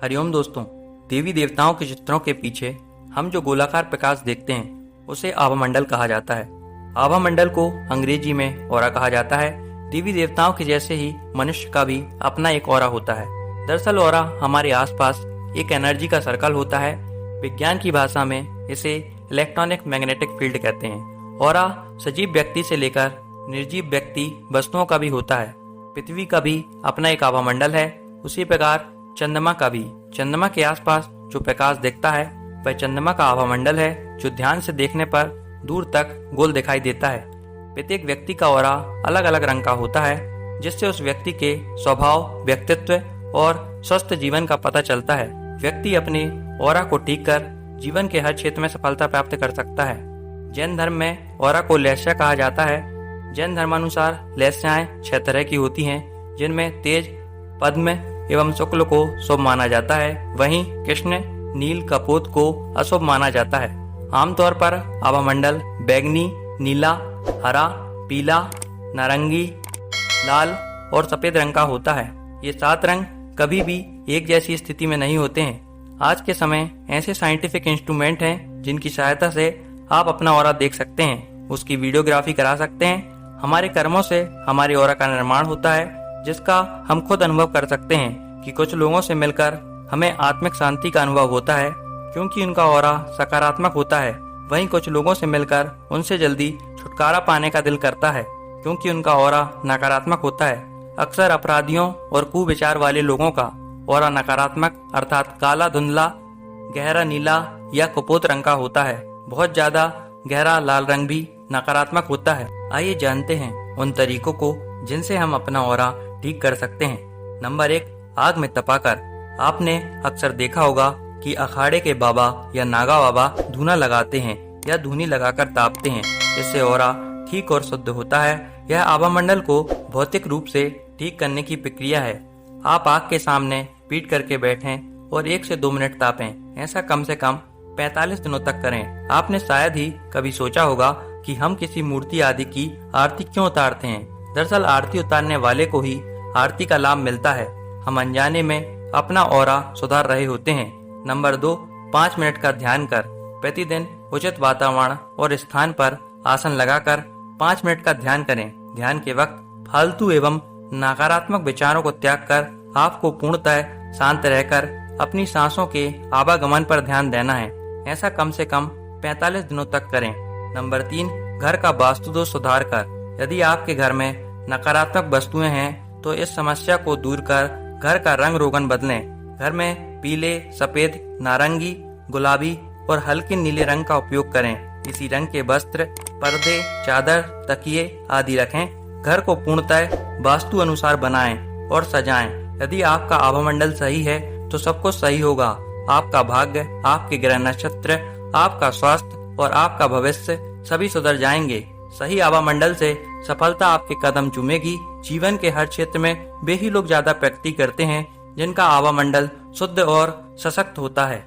हरिओम दोस्तों, देवी देवताओं के चित्रों के पीछे हम जो गोलाकार प्रकाश देखते हैं उसे आभामंडल कहा जाता है। आभामंडल को अंग्रेजी में ऑरा कहा जाता है। देवी देवताओं के जैसे ही मनुष्य का भी अपना एक ऑरा होता है। दरअसल ऑरा हमारे आसपास एक एनर्जी का सर्कल होता है। विज्ञान की भाषा में इसे इलेक्ट्रॉनिक मैग्नेटिक फील्ड कहते हैं। ऑरा सजीव व्यक्ति से लेकर निर्जीव व्यक्ति वस्तुओं का भी होता है। पृथ्वी का भी अपना एक आभामंडल है। उसी प्रकार चंद्रमा का भी। चंद्रमा के आसपास जो प्रकाश दिखता है वह चंद्रमा का आभामंडल है, जो ध्यान से देखने पर दूर तक गोल दिखाई देता है। प्रत्येक व्यक्ति का ऑरा अलग अलग रंग का होता है, जिससे उस व्यक्ति के स्वभाव, व्यक्तित्व और स्वस्थ जीवन का पता चलता है। व्यक्ति अपने ऑरा को ठीक कर जीवन के हर क्षेत्र में सफलता प्राप्त कर सकता है। जैन धर्म में ऑरा को लेस्या कहा जाता है। जैन धर्मानुसार लेस्याएं 6 तरह की होती हैं, जिनमें तेज, पद्म एवं शुक्ल को शुभ माना जाता है। वहीं कृष्ण, नील, कपोत को अशुभ माना जाता है। आमतौर पर आभामंडल बैंगनी, नीला, हरा, पीला, नारंगी, लाल और सफेद रंग का होता है। ये 7 रंग कभी भी एक जैसी स्थिति में नहीं होते हैं। आज के समय ऐसे साइंटिफिक इंस्ट्रूमेंट हैं जिनकी सहायता से आप अपना ऑरा देख सकते हैं, उसकी वीडियोग्राफी करा सकते हैं। हमारे कर्मों से हमारे ऑरा का निर्माण होता है, जिसका हम खुद अनुभव कर सकते हैं कि कुछ लोगों से मिलकर हमें आत्मिक शांति का अनुभव होता है, क्योंकि उनका ऑरा सकारात्मक होता है। वहीं कुछ लोगों से मिलकर उनसे जल्दी छुटकारा पाने का दिल करता है, क्योंकि उनका ऑरा नकारात्मक होता है। अक्सर अपराधियों और कुविचार वाले लोगों का ऑरा नकारात्मक अर्थात काला, धुंधला, गहरा नीला या कपोत रंग का होता है। बहुत ज्यादा गहरा लाल रंग भी नकारात्मक होता है। आइए जानते हैं उन तरीकों को जिनसे हम अपना ऑरा ठीक कर सकते हैं। नंबर 1, आग में तपाकर। आपने अक्सर देखा होगा कि अखाड़े के बाबा या नागा बाबा धूना लगाते हैं या धूनी लगाकर तापते हैं। इससे ऑरा ठीक और शुद्ध होता है। यह आभामंडल को भौतिक रूप से ठीक करने की प्रक्रिया है। आप आग के सामने पीठ करके बैठें और 1 से 2 मिनट तापें। ऐसा कम से कम 45 दिनों तक करें। आपने शायद ही कभी सोचा होगा कि हम किसी मूर्ति आदि की आरती क्यों उतारते हैं। दरअसल आरती उतारने वाले को ही आरती का लाभ मिलता है। हम अनजाने में अपना ऑरा सुधार रहे होते हैं। नंबर 2, 5 मिनट का ध्यान कर। प्रतिदिन उचित वातावरण और स्थान पर आसन लगाकर 5 मिनट का ध्यान करें। ध्यान के वक्त फालतू एवं नकारात्मक विचारों को त्याग कर आपको पूर्णतः शांत रहकर अपनी सांसों के आवागमन पर ध्यान देना है। ऐसा कम से कम 45 दिनों तक करें। नंबर 3, घर का वास्तु दोष सुधार कर। यदि आपके घर में नकारात्मक वस्तुएं हैं तो इस समस्या को दूर कर घर का रंग रोगन बदलें। घर में पीले, सफेद, नारंगी, गुलाबी और हल्के नीले रंग का उपयोग करें। इसी रंग के वस्त्र, पर्दे, चादर, तकिए आदि रखें। घर को पूर्णतः वास्तु अनुसार बनाएं और सजाएं। यदि आपका आभामंडल सही है तो सब कुछ सही होगा। आपका भाग्य, आपके ग्रह नक्षत्र, आपका स्वास्थ्य और आपका भविष्य सभी सुधर जाएंगे। सही आभामंडल से सफलता आपके कदम चूमेगी। जीवन के हर क्षेत्र में वे ही लोग ज्यादा प्रगति करते हैं जिनका आभामंडल शुद्ध और सशक्त होता है।